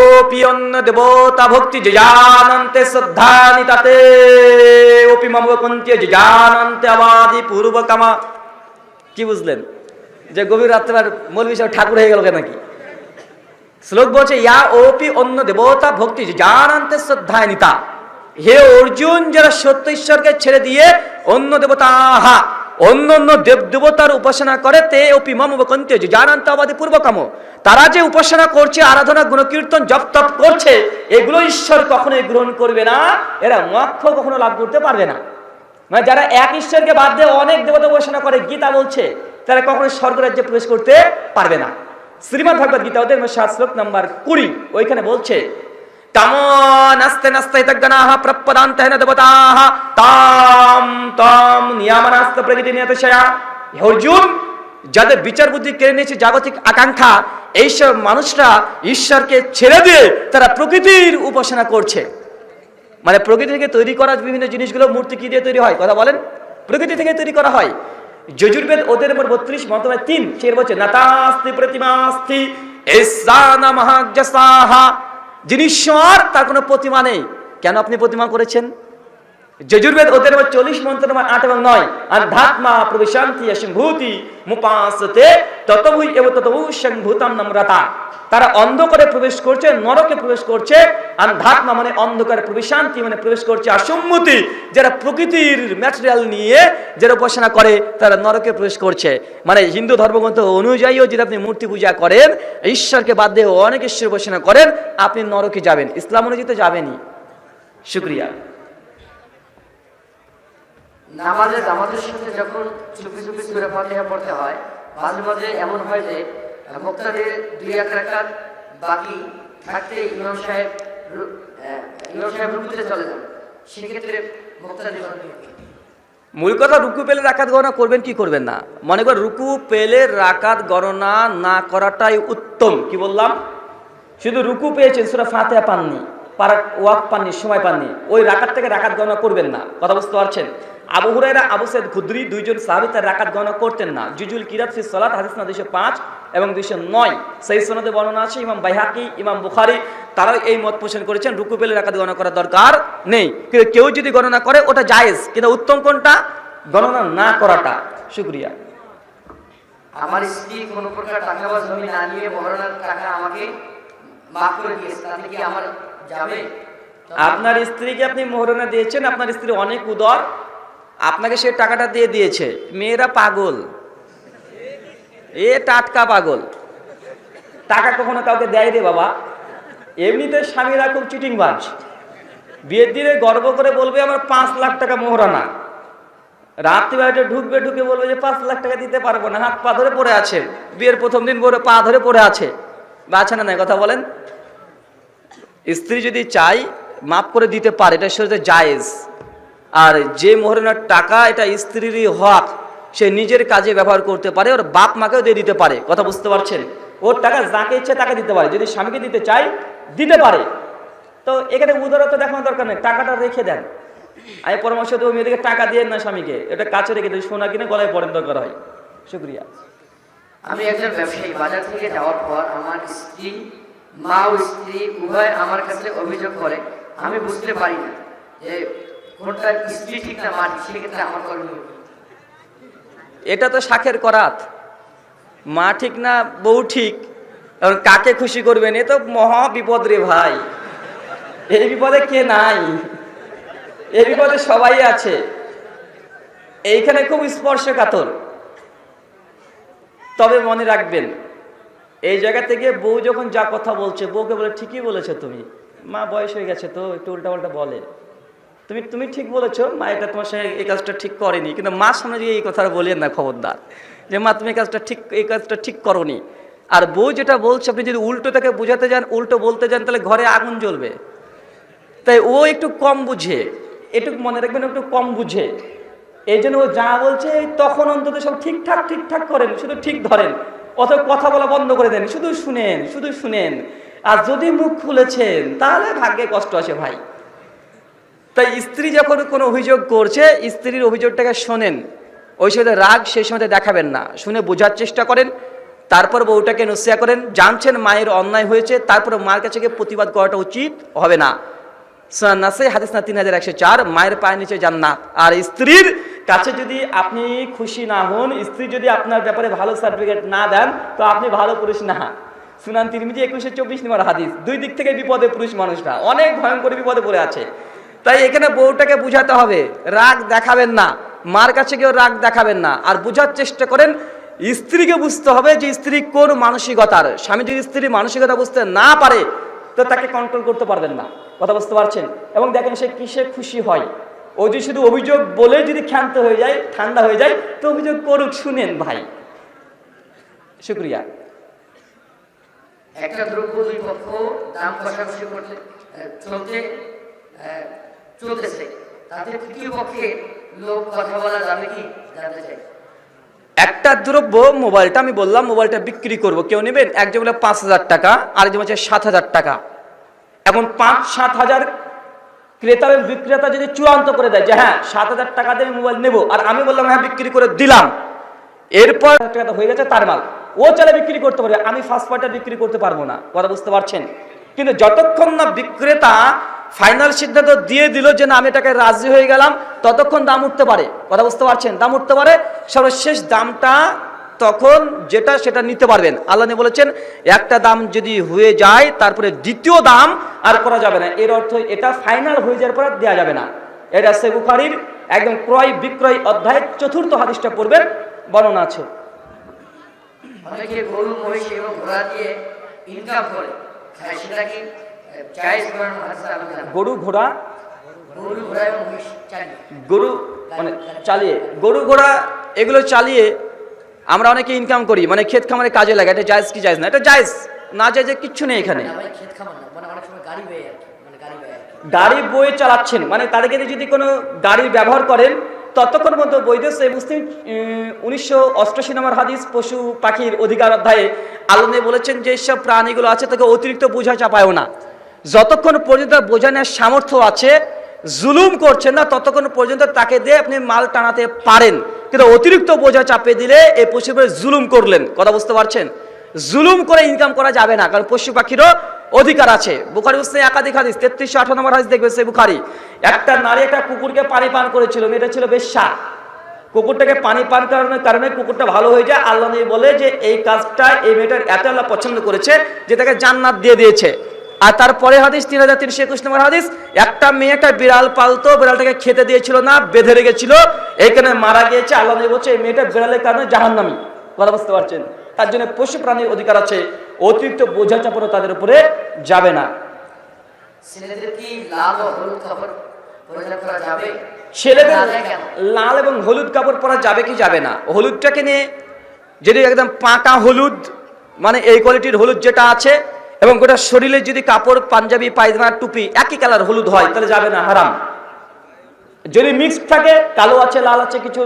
ওপি অন্য দেবতা ভক্তি জানন্তে শ্রদ্ধানি তাতে ওপি মম কুন্তে জানন্তে আবাদি পূর্বকামা। কি বুঝলেন? যে গভীর রাত্রে মৌলভী সাহেব ঠাকুর হয়ে গেল নাকি? শ্লোক বলছে, ইয়া ওপি অন্য দেবতা ভক্তি জানন্তে শ্রদ্ধানি তা। হে অর্জুন, যারা সত্য ঈশ্বরকে ছেড়ে দিয়ে অন্য দেবতা অন্য দেব দেবতার উপাসনা করে, তে অপি মম বকন্তে জানান্তাবাদী পূর্বকাম, তারা যে উপাসনা করছে, আরাধনা গুণকীর্তন জপ তপ করছে, এগুলো ঈশ্বর কখনোই গ্রহণ করবে না, এরা মোক্ষ কখনো লাভ করতে পারবে না। মানে যারা এক ঈশ্বরকে বাদ দিয়ে অনেক দেবতা উপাসনা করে, গীতা বলছে, তারা কখনো স্বর্গরাজ্যে প্রবেশ করতে পারবে না। শ্রীমদ্ ভাগবত গীতা অধ্যায় 7 শ্লোক নম্বর 20, ওইখানে বলছে, তামো নাস্তে নাস্তে তজ্ঞনাহ প্রপদান্তেন দেবতাহ তাম তাম নিয়ামনাস্ত প্রকৃতি নিয়তশয়া। অর্জুন, যাদের বিচার বুদ্ধি কেড়ে নিয়েছে জাগতিক আকাঙ্ক্ষা, এইসব মানুষরা ঈশ্বরকে ছেড়ে দিয়ে তারা প্রকৃতির উপাসনা করছে। মানে প্রকৃতি থেকে তৈরি করা বিভিন্ন জিনিসগুলো মূর্তি কি দিয়ে তৈরি হয়? কথা বলেন। প্রকৃতি থেকে তৈরি করা হয়। যজুর্বেদ অধ্যায় নম্বর 32 মন্ত্র 3 সে বলছে, নাতাস্তি প্রতিমাস্তি এসানা মহাজ্ঞসাহা। যিনি ঈশ্বর, তার কোনো প্রতিমা নেই। কেন আপনি প্রতিমা করেছেন? যজুর্বেদ ওদের 40 মন্ত্র 8 এবং 9 আধ্যাত্মা প্রবিশান্তি সম্ভূতি মুপাসতে ততভুই এব ততভু সম্ভূতাম নম্রতা। তারা অন্ধকারে প্রবেশ করছে, নরকে প্রবেশ করছে। আধ্যাত্মা মানে অন্ধকারে, প্রবিশান্তি মানে প্রবেশ করছে অসম্মতি, যারা প্রকৃতির ম্যাটেরিয়াল নিয়ে যারা উপাসনা করে তারা নরকে প্রবেশ করছে। মানে হিন্দু ধর্মগ্রন্থ অনুযায়ীও যদি আপনি মূর্তি পূজা করেন, ঈশ্বরকে বাদ দিয়ে অনেক ঈশ্বর উপাসনা করেন, আপনি নরকে যাবেন। ইসলাম অনুযায়ী তো যাবেনই। শুকরিয়া। নামাজে জামাতের সাথে যখন চুপি চুপি সূরা ফাতিহা পড়তে হয়, মাঝে মাঝে এমন হয় যে মুক্তাদির 2-1 রাকাত বাকি থাকতে ইমাম সাহেব রুকুতে চলে যান, সেক্ষেত্রে মুক্তাদি মূল কথা, রুকু পেলে রাকাত গণনা করবেন কি করবেন না। মনে করেন রুকু পেলে রাকাত গণনা না করাটাই উত্তম। কি বললাম? শুধু রুকু পেয়েছেন, সূরা ফাতিহা পাননি, ওয়াক্ত পাননি, সময় পাননি, ওই রাকাত থেকে রাকাত গণনা করবেন না। কথা বুঝতে পারছেন? আবু হুরায়রা, আবু সাইদ খুদরি, দুইজন সাহাবী তার রাকাত গণনা করতেন না। জুজুল কিরাত ফি সালাত, হাদিস না 205 এবং 209 সহিহ সনদে বর্ণনা আছে। ইমাম বাইহাকি, ইমাম বুখারী তারাও এই মত পোষণ করেছেন রুকু পেলে রাকাত গণনা করার দরকার নেই। কিন্তু কেউ যদি গণনা করে ওটা জায়েজ, কিন্তু উত্তম কোনটা? গণনা না করাটা। শুকরিয়া। আমার স্ত্রী কোনো প্রকার টাকা বা জমি না নিয়ে মহারণার টাকা আমাকে মাফ করে দিয়েছে, তাতে কি আমার যাবে? আপনার স্ত্রীকে আপনি মোহরানা দিয়েছেন, আপনার স্ত্রী অনেক উদার, আপনাকে সে টাকাটা দিয়ে দিয়েছে। মেয়েরা পাগল, এ টাটকা পাগল, টাকা কখনো কাউকে দেয় রে বাবা। এমনিতে স্বামীরা খুব চিটিংবাজ, বিয়ের দিনে গর্ব করে বলবে আমার 5 লাখ টাকা মোহরানা, রাত্রিবেলাটা ঢুকে বলবে যে 5 লাখ টাকা দিতে পারবো না, হাত পা ধরে পড়ে আছে। বিয়ের প্রথম দিন পরে পা ধরে পড়ে আছে, বা আছে না নাই কথা বলেন? স্ত্রী যদি চাই মাফ করে দিতে পারে, এটা শরীয়তে জায়েজ। আর যে মোহরানার টাকা, এটা স্ত্রীরই হক, সে নিজের কাজে ব্যবহার করতে পারে, ওর বাপ মাকেও দিয়ে দিতে পারে। কথা বুঝতে পারছেন? ওর টাকা যাকে ইচ্ছে তাকে দিতে পারে, যদি স্বামীকে দিতে চাই দিতে পারে। তো এখানে উদারতা দেখানোর দরকার নেই, টাকাটা রেখে দেন। আমি পরামর্শ দেবো মেয়েদেরকে টাকা দিয়ে না স্বামীকে, এটা কাছে রেখে দেন, সোনা কিনে গলায় পরেন দরকার হয়। শুকরিয়া। আমি একজন ব্যবসায়ী, বাজার থেকে যাওয়ার পর আমার স্ত্রী, মা ও স্ত্রী উভয় আমার কাছে অভিযোগ করে, আমি বুঝতে পারি না যে কোনটা স্ত্রী ঠিক না মা ঠিক, সেক্ষেত্রে আমার করণীয় কি? এটা তো শাখের করাত, মা ঠিক না বউ ঠিক, এবং কাকে খুশি করবেন, এ তো মহা বিপদ রে ভাই। এই বিপদে কে নাই? এই বিপদে সবাই আছে। এইখানে খুব স্পর্শকাতর। তবে মনে রাখবেন, এই জায়গা থেকে বউ যখন যা কথা বলছে, বউকে বলে ঠিকই বলেছো তুমি, মা বয়স হয়ে গেছে তো একটু উল্টাপাল্টা বলে, তুমি ঠিক বলেছো মা, এটা তোমার সঙ্গে এই কাজটা ঠিক করেনি। কিন্তু মার সামনে দিয়ে এই কথাটা বলিয়েন না, খবরদার, যে মা তুমি এই কাজটা ঠিক করনি। আর বউ যেটা বলছে, আপনি যদি উল্টো তাকে বোঝাতে যান, উল্টো বলতে যান, তাহলে ঘরে আগুন জ্বলবে। তাই ও একটু কম বুঝে, একটু মনে রাখবেন, একটু কম বুঝে। এই জন্য ও যা বলছে তখন অন্তত সব ঠিকঠাক করেন, শুধু ঠিক ধরেন, অথবা কথা বলা বন্ধ করে দেন, শুধু শুনেন। আর যদি মুখ খুলেছেন তাহলে ভাগ্যে কষ্ট আসে ভাই। তাই স্ত্রী যখন কোনো অভিযোগ করছে, স্ত্রীর অভিযোগটাকে শোনেন, ওই সাথে রাগ সেই সময় দেখাবেন না, শুনে বোঝার চেষ্টা করেন। তারপর বউটাকে নসিহা করেন, জানছেন মায়ের অন্যায় হয়েছে, তারপরে মার কাছে গিয়ে প্রতিবাদ করাটা উচিত হবে না। নাসে হাদিস না 3104, মায়ের পায়ের নিচে জান্নাত। আর স্ত্রীর কাছে যদি আপনি খুশি না হন, স্ত্রী যদি আপনার ব্যাপারে ভালো সার্টিফিকেট না দেন, তো আপনি ভালো পুরুষ না। সুনান তিরমিজি 2124 নম্বর হাদিস। দুই দিক থেকে বিপদে পুরুষ মানুষরা অনেক ভয়ঙ্কর বিপদে পড়ে আছে। তাই এখানে বউটাকে বুঝাতে হবে, রাগ দেখাবেন না, মার কাছে গিয়েও রাগ দেখাবেন না, আর বুঝার চেষ্টা করেন। স্ত্রীকে বুঝতে হবে যে স্ত্রী কোন মানসিকতার। স্বামী যদি স্ত্রীর মানসিকতা বুঝতে না পারে, তো তাকে কন্ট্রোল করতে পারবেন না। কথা বুঝতে পারছেন? এবং দেখেন সে কিসে খুশি হয়। ও যদি শুধু অভিযোগ বলে যদি ক্ষান্ত হয়ে যায়, ঠান্ডা হয়ে যায়, তো অভিযোগ করুক, শুনেন ভাই। শুকরিয়া। একটা দ্রব্য দুই পক্ষ দাম কষাকষি করতে চলতেছে, তাতে তৃতীয় পক্ষে লোক কথা বলা যাবে কি জানতে চাই। একটা দ্রব্য, মোবাইলটা আমি বললাম মোবাইলটা বিক্রি করব, কেউ নেবেন? একজন বলে 5,000 টাকা, আরেকজন বলছে 7,000 টাকা। এখন 5-7 হাজার ক্রেতা এবং বিক্রেতা যদি চূড়ান্ত করে দেয় যে হ্যাঁ 7,000 টাকা দিয়ে মোবাইল নেব, আর আমি বললাম হ্যাঁ বিক্রি করে দিলাম, এরপর টাকা হয়ে গেছে তার মাল, ও চাইলে বিক্রি করতে পারবে, আমি ফার্স্ট পার্টটা বিক্রি করতে পারবো না। কথা বুঝতে পারছেন? কিন্তু যতক্ষণ না বিক্রেতা ফাইনাল সিদ্ধান্ত দিয়ে দিল যে না আমি এটাকে রাজি হয়ে গেলাম, ততক্ষণ দাম উঠতে পারে। কথা বুঝতে পারছেন? দাম উঠতে পারে, সর্বশেষ দামটা তখন যেটা সেটা নিতে পারবেন। আল্লাহ নবী বলেছেন একটা দাম যদি হয়ে যায় তারপরে দ্বিতীয় দাম আর করা যাবে না। এর অর্থ এটা ফাইনাল হয়ে যাওয়ার পর দেওয়া যাবে না। এটা সহিহ বুখারীর একদম ক্রয় বিক্রয় অধ্যায়ের 4th হাদিসটা পড়বেন, বর্ণনা আছে। অনেকে গরু মহিষ এবং ঘোড়া দিয়ে ইনকাম করে, সেটা কি জায়েজ? গরু ঘোড়া এবং মহিষ গরু মানে চালিয়ে, গরু ঘোড়া এগুলো চালিয়ে আমরা অনেকে ইনকাম করি, মানে ক্ষেত খামারে কাজে লাগে। এটা জায়েজ কি জায়েজ না? এটা জায়েজ, না জায়েজে কিচ্ছু নেই এখানে। ক্ষেত খামার না, মানে অনেক সময় গাড়ি বয়ে গাড়ি বয়ে চালাচ্ছেন, মানে তাদেরকে যদি কোনো গাড়ির ব্যবহার করেন ততক্ষণ পর্যন্ত বৈধ। সেই মুসলিম 1988 নম্বর হাদিস পশু পাখির অধিকার অধ্যায়ে আল্লাহ নবী বলেছেন যে সব প্রাণীগুলো আছে তাকে অতিরিক্ত বোঝা চাপায়ও না। যতক্ষণ পর্যন্ত বোঝা নেওয়ার সামর্থ্য আছে, জুলুম করছেন না, ততক্ষণ পর্যন্ত তাকে দিয়ে আপনি মাল টানাতে পারেন। কিন্তু অতিরিক্ত বোঝা চাপিয়ে দিলে এই পশুর উপরে জুলুম করলেন। কথা বুঝতে পারছেন? জুলুম করে ইনকাম করা যাবে না, কারণ পশু পাখিরও অধিকার আছে। বুখারী মুসলিমে একাধিক হাদিস, 3318 নম্বর হাদিস দেখবেন সহিহ বুখারী। একটা নারী একটা কুকুরকে পানি পান করেছিল, মেয়েটা ছিল বেশ্যা। কুকুরটাকে পানি পান করানোর কারণে কুকুরটা ভালো হয়ে যায়। আল্লাহ নবী বলে যে এই কাজটা এই মেয়েটার এত আল্লাহ পছন্দ করেছে যে তাকে জান্নাত দিয়ে দিয়েছে। আর তারপরে হাদিস 3321 নম্বর হাদিস, একটা মেয়ে একটা বিড়াল পালতো, বিড়ালটাকে খেতে দিয়েছিল না, বেঁধে রেখেছিল, এইখানে মারা গিয়েছে। আল্লাহ নবী বলছে এই মেয়েটা বিড়ালের কারণে জাহান্নামী। কথা বুঝতে পারছেন? তার জন্য পশু প্রাণীর অধিকার আছে, অতিরিক্ত বোঝা চাপানো তাদের উপরে যাবে না। ছেলেদের কি লাল ও হলুদ কাপড় পরিধান করা যাবে? ছেলেদের লাল এবং হলুদ কাপড় পরা যাবে কি যাবে না? হলুদটাকে নিয়ে যদি একদম পাকা হলুদ, মানে এই কোয়ালিটির হলুদ যেটা আছে, এবং গোটা শরীরে যদি কাপড় পাঞ্জাবি পায়জামা টুপি একই কালার হলুদ হয় তাহলে যাবে না, হারাম। যদি মিক্সড থাকে, কালো আছে লাল আছে কিছু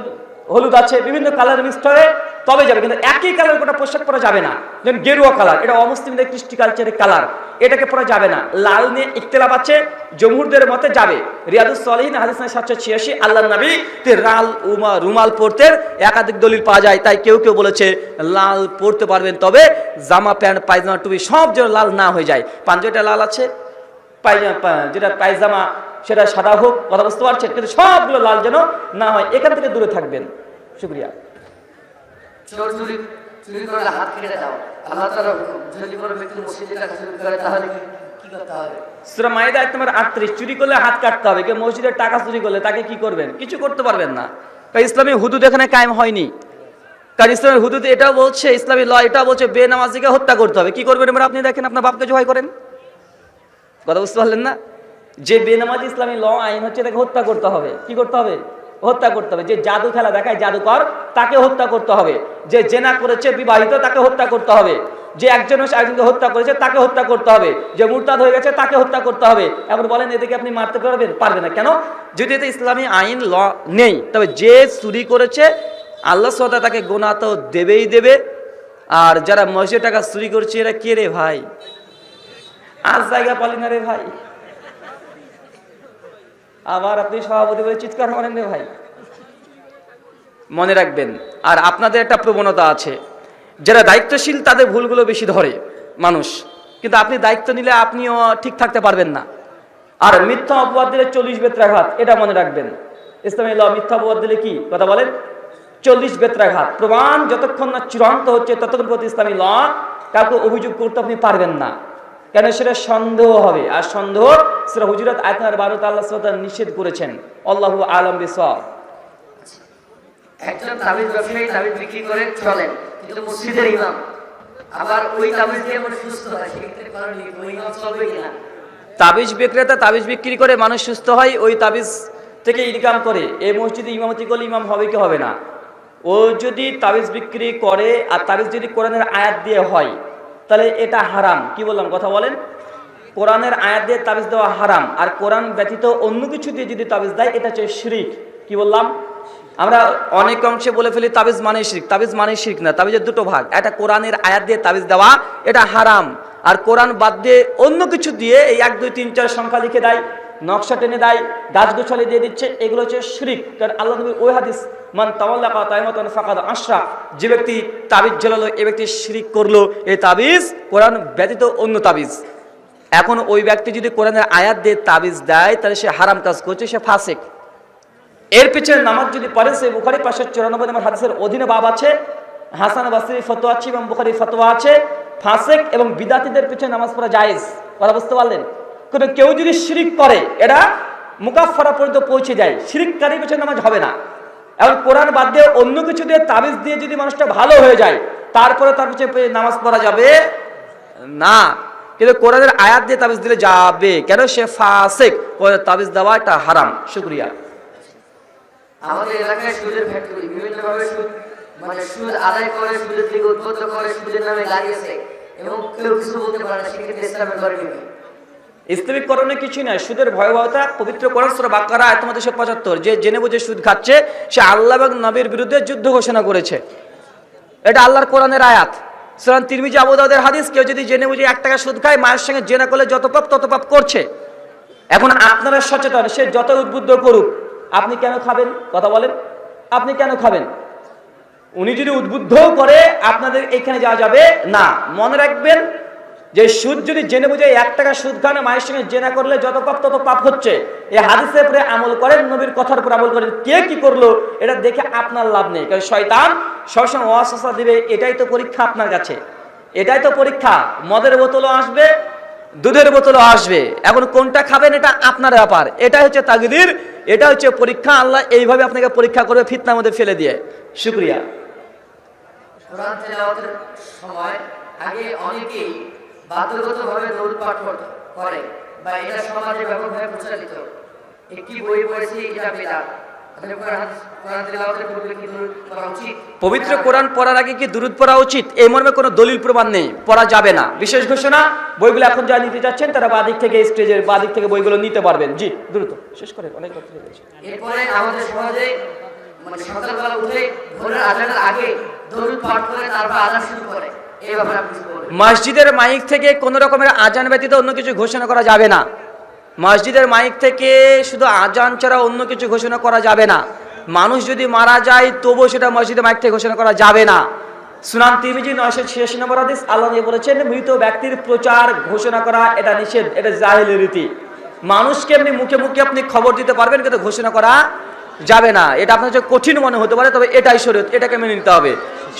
হলুদ আছে, বিভিন্ন কালার মিক্সড হয়ে তবে যাবে, কিন্তু একই কালার গোটা পোশাক পরা যাবে না। যেমন গেরুয়া কালার, এটা অমুসলিমদের কৃষ্টি কালচারের কালার, এটাকে পরা যাবে না। লাল নিয়ে ইখতিলাফ আছে, জমহুরদের মতে যাবে। রিয়াদুস সালিহিন হাদিস 786 আল্লাহর নবী লাল রুমাল পরতে একাধিক দলিল পাওয়া যায়। তাই কেউ কেউ বলেছে লাল পরতে পারবেন, তবে জামা প্যান্ট পায়জামা টুপি সব যেন লাল না হয়ে যায়। পাঞ্জাবিটা লাল আছে, যেটা পায়জামা সেটা সাদা হোক। কথা বুঝতে পারছেন? কিন্তু সবগুলো লাল যেন না হয়, এখান থেকে দূরে থাকবেন। শুকরিয়া। চুরি করলে হাত কেটে দাও, আল্লাহ তাআলা যদি কোনো ব্যক্তি মসজিদে টাকা চুরি করে তাহলে কি করতে হবে? সূরা মাইদা আয়াত নম্বর 38, চুরি করলে হাত কাটতে হবে। কেউ মসজিদের টাকা চুরি করলে তাকে কি করবেন? কিছু করতে পারবেন না, কারণ ইসলামী হুদুদ এখানে কায়েম হয়নি। কারণ ইসলামের হুদুদ এটাও বলছে, ইসলামী ল এটাও বলছে বেনামাজিকে হত্যা করতে হবে। কি করবেন এবার? আপনি দেখেন আপনার বাপকে জবাই করেন। কথা বুঝতে পারলেন না? যে বেনামাজি ইসলামী ল আইন হচ্ছে তাকে হত্যা করতে হবে। কি করতে হবে? হত্যা করতে হবে। যে জাদু খেলা দেখায় জাদুকর, তাকে হত্যা করতে হবে। যে জেনা করেছে বিবাহিত, তাকে হত্যা করতে হবে। যে একজন একজনকে হত্যা করেছে তাকে হত্যা করতে হবে। যে মুরতাদ হয়ে গেছে তাকে হত্যা করতে হবে। এখন বলেন এদেরকে আপনি মারতে পারবেন? পারবেন না। কেন? যদি এতে ইসলামী আইন ল নেই। তবে যে চুরি করেছে আল্লাহ সুবহানাহু ওয়া তাআলা তাকে গুনাহ তো দেবেই দেবে। আর যারা মসজিদের টাকা চুরি করছে এরা কে রে ভাই? আজ জায়গা পালি না রে ভাই। আবার আপনি সভাপতি বলে চিৎকার করেন রে ভাই। মনে রাখবেন। আর আপনাদের একটা প্রবণতা আছে, যারা দায়িত্বশীল তাদের ভুলগুলো বেশি ধরে মানুষ, কিন্তু আপনি দায়িত্ব নিলে আপনিও ঠিক থাকতে পারবেন না। আর মিথ্যা অপবাদ দিলে 40 বেত্রাঘাত, এটা মনে রাখবেন। ইসলামী ল মিথ্যা অপবাদ দিলে কি কথা বলেন? 40 বেত্রাঘাত। প্রমাণ যতক্ষণ না চূড়ান্ত হচ্ছে ততক্ষণ প্রতি ইসলামী ল কাউকে অভিযোগ করতে আপনি পারবেন না, কেন সেটা সন্দেহ হবে। আর সন্দেহ সূরা হুজুরাত আয়াত নম্বর 12 আল্লাহ সুবহানাহু ওয়া তাআলা নিষেধ করেছেন। আল্লাহু আ'লাম বিসওয়াব। একজন তাবিজ ব্যবসায়ী তাবিজ বিক্রি করে চলেন, কিন্তু মসজিদের ইমাম আবার ওই তাবিজ দিয়ে মানুষ সুস্থ হয়, সেক্ষেত্রে কারণ ওই ইমাম চলবে কিনা? তাবিজ বিক্রেতা তাবিজ বিক্রি করে মানুষ সুস্থ হয়, ওই তাবিজ থেকে ইনকাম করে। এই মসজিদে ইমামতি করলে ইমাম হবে কি হবে না? ও যদি তাবিজ বিক্রি করে আর তাবিজ যদি কোরআনের আয়াত দিয়ে হয় তাহলে এটা হারাম। কি বললাম কথা বলেন? কোরআনের আয়াত দিয়ে তাবিজ দেওয়া হারাম। আর কোরআন ব্যতীত অন্য কিছু দিয়ে যদি তাবিজ দেয় এটা হচ্ছে শিরক। কি বললাম? আমরা অনেক অংশে বলে ফেলি তাবিজ মানে শিরক। তাবিজ মানে শিরক না, তাবিজের দুটো ভাগ। একটা কোরআনের আয়াত দিয়ে তাবিজ দেওয়া, এটা হারাম। আর কোরআন বাদ দিয়ে অন্য কিছু দিয়ে এই 1 2 3 4 সংখ্যা লিখে দেয়, নকশা টেনে দেয়, গাছগোছালি দিয়ে দিচ্ছে, এগুলো হচ্ছে শিরক। কারণ আল্লাহ নবী ওই হাদিস মান তাওয়াল্লাকা তাইমাতান ফাকাদ আশরাক, যে ব্যক্তি তাবিজ ঝোলালো এ ব্যক্তি শিরক করলো। এই তাবিজ কোরআন ব্যতীত অন্য তাবিজ। এখন ওই ব্যক্তি যদি কোরআনের আয়াত দিয়ে তাবিজ দেয় তাহলে সে হারাম কাজ করছে, সে ফাসিক। এর পিছনে নামাজ যদি পড়েন, সেই বুখারী 594 নম্বর হাদিসের অধীনে বাব আছে, হাসান বাসরি ফতোয়া আছে এবং বুখারী ফতোয়া আছে, ফাসিক এবং বিদাতীদের পিছনে নামাজ পড়া জায়েজ। কথা বুঝতে পারলেন? কিন্তু কেউ যদি শিরিক করে, এটা মুকাফফারা পর্যন্ত পৌঁছে যায়, শিরিককারীর পিছনে নামাজ হবে না। এখন কোরআন বাদ দিয়ে অন্য কিছু দিয়ে তাবিজ দিয়ে যদি মানুষটা ভালো হয়ে যায়, তারপরে তার পিছনে নামাজ পড়া যাবে না। কিন্তু কোরআনের আয়াত দিয়ে তাবিজ দিলে যাবে, কেন? সে ফাসিক। কোরআনের তাবিজ দেওয়া এটা হারাম। শুকরিয়া। আমাদের এলাকায় সুদের ফ্যাক্টরি বিভিন্নভাবে সুদ সুদ আদায় করে, সুদের থেকে উদ্বুদ্ধ করে, সুদের নামে লাগিয়েছে এবং কেউ কিছু বলতে পারে না। সেক্ষেত্রে ইসলামের করণীয় কি? ইসলামিক করণে কিছুই নাই। সুদের ভয়াবহতা পবিত্র কোরআন সূরা বাকারা আয়াত নম্বর 275, যে জেনে বুঝে সুদ খাচ্ছে সে আল্লাহ এবং নবীর বিরুদ্ধে যুদ্ধ ঘোষণা করেছে। এটা আল্লাহর কোরআনের আয়াত। সুনান তিরমিজি, আবু দাউদের হাদিস, কেউ যদি জেনে বুঝে 1 টাকা সুদ খায়, মায়ের সঙ্গে জেনা করলে যত পাপ তত পাপ করছে। এখন আপনারা সচেতন, সে যত উদ্বুদ্ধ করুক, আপনি কেন খাবেন? কথা বলেন, আপনি কেন খাবেন? উনি যদি উদ্বুদ্ধও করে, আপনাদের এখানে যাওয়া যাবে না। মনে রাখবেন যে সুদ যদি জেনে বুঝে 1 টাকা সুদ খান, মায়ের সঙ্গে জেনা করলে যত পাপ তত পাপ হচ্ছে। এই হাদিসের উপরে আমল করেন, নবীর কথার উপর আমল করেন। কে কি করলো এটা দেখে আপনার লাভ নেই, কারণ শয়তান সবসময় ওয়াসওয়াসা দিবে। এটাই তো পরীক্ষা আপনার কাছে, এটাই তো পরীক্ষা। মদের বোতলও আসবে, দুধের বোতলও আসবে। এখন কোনটা খাবেন এটা আপনার ব্যাপার। এটা হচ্ছে তাকদীর, এটা হচ্ছে পরীক্ষা। আল্লাহ এইভাবে আপনাকে পরীক্ষা করবে, ফিতনার মধ্যে ফেলে দিয়ে। শুকরিয়া। কোরআন তেলাওয়াতের সময় আগে অনেকেই বাধ্যগতভাবে দরুদ পাঠ করে বা এটা সমাজে ব্যাপকভাবে প্রচলিত। একটি বই পড়েছি, এটা বেদাত। কোরআন তেলাওয়াতের পূর্বে কি দরুদ পড়া উচিত? পবিত্র কোরআন পড়ার আগে কি দুরূদ পড়া উচিত? এই মর্মে কোনো দলিল প্রমাণ নেই, পড়া যাবে না। বিশেষ ঘোষণা, বইগুলো এখন যা নিতে যাচ্ছেন তারা বাদিক থেকে, স্টেজের বাদিক থেকে বইগুলো নিতে পারবেন। জি, দ্রুত শেষ করে, অনেক কথা হয়ে গেছে। এরপরে আমাদের সমাজে সকালবেলা উঠে ভোরের আজানের আগে দরুদ পাঠ করে তারপর আজান শুরু করে। এই ব্যাপারে আপনি কি বলবেন? মসজিদের মাইক থেকে কোনো রকমের আজান ব্যতীত অন্য কিছু ঘোষণা করা যাবে না। মসজিদের মাইক থেকে শুধু আজান ছাড়া অন্য কিছু ঘোষণা করা যাবে না। মানুষ যদি মারা যায় তবুও সেটা মসজিদের মাইক থেকে ঘোষণা করা যাবে না। সুনান তিরমিজি 986 নম্বর হাদিস, আল্লাহ নবী বলেছেন, মৃত ব্যক্তির প্রচার ঘোষণা করা এটা নিষেধ, এটা জাহেলি রীতি। মানুষকে এমনি মুখে মুখে আপনি খবর দিতে পারবেন, কিন্তু ঘোষণা করা যাবে না। এটা আপনার কাছে কঠিন মনে হতে পারে, তবে এটাই শরীয়ত, এটাকে মেনে নিতে হবে।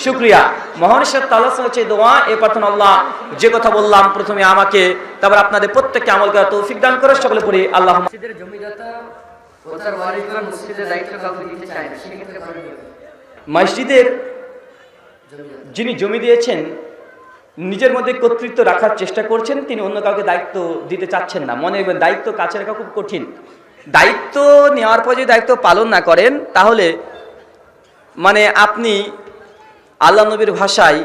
শুকরিয়া। মহানিশ্বর তাআলার কাছে দোয়া, এই প্রার্থনা, আল্লাহ যে কথা বললাম প্রথমে আমাকে, তারপর আপনাদের প্রত্যেককে আমল করার তৌফিক দান করে। সকলে পড়ি আল্লাহ। মসজিদের জমিদাতা ও তার ওয়ারিসগণ মসজিদের দায়িত্ব কাউকে দিতে চায় না, সেক্ষেত্রে করণীয় কি? মসজিদের যিনি জমি দিয়েছেন, নিজের মধ্যে কর্তৃত্ব রাখার চেষ্টা করছেন, তিনি অন্য কাউকে দায়িত্ব দিতে চাচ্ছেন না। মনে রাখবেন, দায়িত্ব কাছে রাখা খুব কঠিন। দায়িত্ব নেওয়ার পর যদি দায়িত্ব পালন না করেন, তাহলে আপনি আল্লাহ নবীর ভাষায়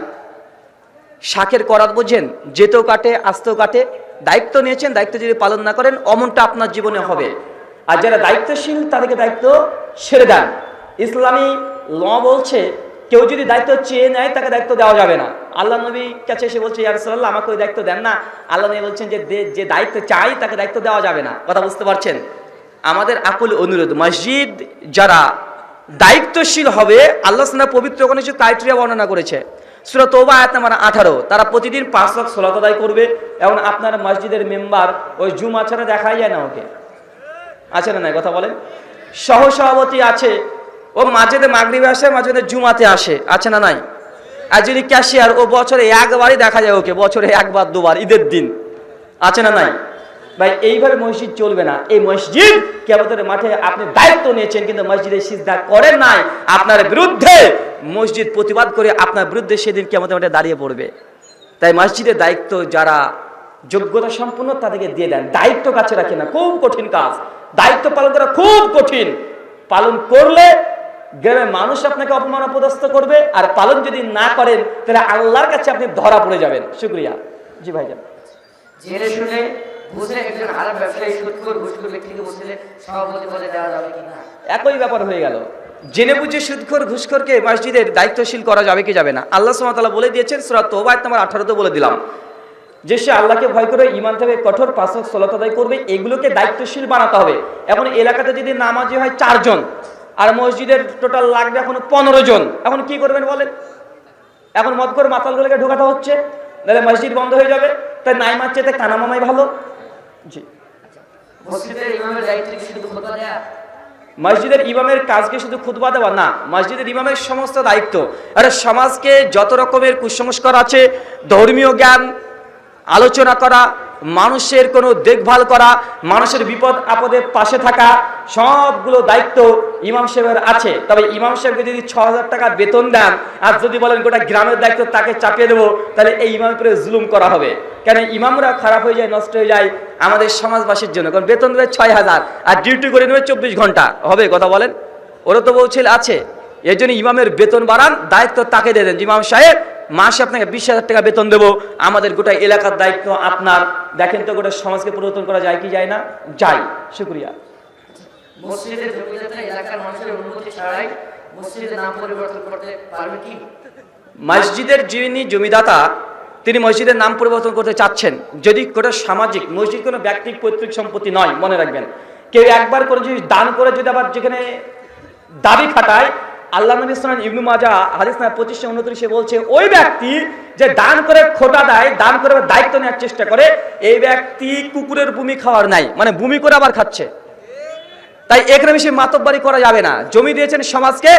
শাকের করাত বোঝেন, যেতেও কাটে আস্তেও কাটে। দায়িত্ব নিয়েছেন, দায়িত্ব যদি পালন না করেন, অমনটা আপনার জীবনে হবে। আর যারা দায়িত্বশীল তাদেরকে দায়িত্ব ছেড়ে দেন। ইসলামী ল বলছে, কেউ যদি দায়িত্ব চেয়ে নেয় তাকে দায়িত্ব দেওয়া যাবে না। আল্লাহ নবী কাছে এসে বলছে, ইয়া রাসূলুল্লাহ, আমাকে ওই দায়িত্ব দেন না। আল্লাহ নবী বলছেন যে দায়িত্ব চাই তাকে দায়িত্ব দেওয়া যাবে না। কথা বুঝতে পারছেন? আমাদের আকুল অনুরোধ, মসজিদ যারা দায়িত্বশীল হবে, আল্লাহ সুবহানাহু পবিত্র কোনো কিছু ক্রাইটেরিয়া বর্ণনা করেছে। সূরা তওবা আয়াত নম্বর 18, তারা প্রতিদিন 5 ওয়াক্ত সালাত আদায় করবে। এবং আপনার মসজিদের মেম্বার ওই জুমা ছাড়া দেখাই যায় না, ওকে আছে না নাই? কথা বলেন। সহসভাপতি আছে, ও মাঝেতে মাগরিবে আসে, মাঝেতে জুমাতে আসে, আছে না নাই? আর যিনি ক্যাশিয়ার, ও বছরে একবারই দেখা যায় ওকে, বছরে একবার দুবার, ঈদের দিন, আছে না নাই? ভাই, এইভাবে মসজিদ চলবে না। এই মসজিদ কিয়ামতের মাঠে আপনি দায়িত্ব নিয়েছেন, কিন্তু মসজিদে সিজদা করেন নাই, আপনার বিরুদ্ধে মসজিদ প্রতিবাদ করে আপনার বিরুদ্ধে সেদিন কিয়ামতের মাঠে দাঁড়িয়ে পড়বে। তাই মসজিদের দায়িত্ব যারা যোগ্যতা সম্পন্ন তাদেরকে দিয়ে দেন, দায়িত্ব কাছে রাখেন না। খুব কঠিন কাজ, দায়িত্ব পালন করা খুব কঠিন। পালন করলে গ্রামের মানুষ আপনাকে অপমান অপদস্থ করবে, আর পালন যদি না করেন তাহলে আল্লাহর কাছে আপনি ধরা পড়ে যাবেন। শুকরিয়া। জি ভাইজান। জেনে শুনে বুঝে একজন হারাম ব্যবসায়ী সুদখোর ঘুষখোর ব্যক্তিকে মসজিদের সভাপতি পদে দেওয়া যাবে কিনা? একই ব্যাপার হয়ে গেল। জেনে বুঝে সুদখোর ঘুষখোরকে মসজিদের দায়িত্বশীল করা যাবে কি যাবে না? আল্লাহ সুবহানাহু ওয়া তাআলা বলে দিয়েছেন, সূরা তওবা আয়াত নম্বর 18 তে বলে দিলাম, যে সে আল্লাহকে ভয় করে ঈমান থেকে কঠোর 5 ওয়াক্ত সালাত আদায় করবে, এগুলোকে দায়িত্বশীল বানাতে হবে। এখন এলাকাতে যদি নামাজি হয় 4 জন, আর মসজিদের টোটাল লাগবে এখন 15 জন, এখন কি করবেন বলেন? এখন মদখোর মাতালগুলোকে ঢোকাতে হচ্ছে, নাহলে মসজিদ বন্ধ হয়ে যাবে। তাই নাইমার চেয়ে কানামামাই ভালো। জি, মসজিদের ইমামের দায়িত্ব কি শুধু খুতবা দেয়া? মসজিদের ইমামের কাজকে শুধু খুতবা দেওয়া না, মসজিদের ইমামের সমস্ত দায়িত্ব আরে সমাজকে যত রকমের কুসংস্কার আছে, ধর্মীয় জ্ঞান আলোচনা করা, মানুষের কোনো দেখভাল করা, মানুষের বিপদ আপদে পাশে থাকা, সবগুলো দায়িত্ব ইমাম সাহেবের আছে। তবে ইমাম সাহেবকে যদি 6,000 টাকা বেতন দেন আর যদি বলেন গোটা গ্রামের দায়িত্ব তাকে চাপিয়ে দেবো, তাহলে এই ইমামের উপরে জুলুম করা হবে। কেন ইমামরা খারাপ হয়ে যায়, নষ্ট হয়ে যায় আমাদের সমাজবাসীর জন্য। কারণ বেতন দেবে 6,000 আর ডিউটি করে নেবে 24 ঘন্টা, হবে কথা বলেন? ওরা তো বলছিল আছে। এই জন্য ইমামের বেতন বাড়ান, দায়িত্ব তাকে দিয়ে দেন, ইমাম সাহেব মাসে আপনাকে 20,000 টাকা বেতন দেবো, আমাদের গোটা এলাকার দায়িত্ব আপনার। দেখেন তো গোটা সমাজকে পরিবর্তন করা যায় কি যায় না? যায়। শুকরিয়া। মসজিদের জমিদাতা এলাকার মানুষের অনুমতি ছাড়াই মসজিদের নাম পরিবর্তন করতে পারবে কি? মসজিদের যিনি জমিদাতা তিনি মসজিদের নাম পরিবর্তন করতে চাচ্ছেন, যদি গোটা সামাজিক, মসজিদ কোনো ব্যক্তি পৈতৃক সম্পত্তি নয়, মনে রাখবেন। কেউ একবার করে যদি দান করে যদি আবার যেখানে দাবি খাটায়, আল্লাহ নবী সাল্লাল্লাহু ইবনে মাজাহ হাদিস না 2529 বলছে ওই ব্যক্তি যে দান করে খোটা দেয়, দান করে দায়িত্ব নেওয়ার চেষ্টা করে, এই ব্যক্তি কুকুরের ভূমি খাওয়ার নাই, মানে ভূমি করে আবার খাচ্ছে। তাই এখানে বেশি মাতব্বরি করা যাবে না। জমি দিয়েছেন সমাজকে,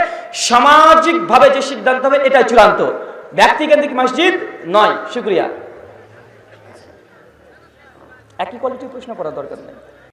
সামাজিক ভাবে যে সিদ্ধান্ত হবে এটাই চূড়ান্ত, ব্যক্তিকেন্দ্রিক মসজিদ নয়। শুকরিয়া। একই কোয়ালিটির প্রশ্ন করার দরকার নেই।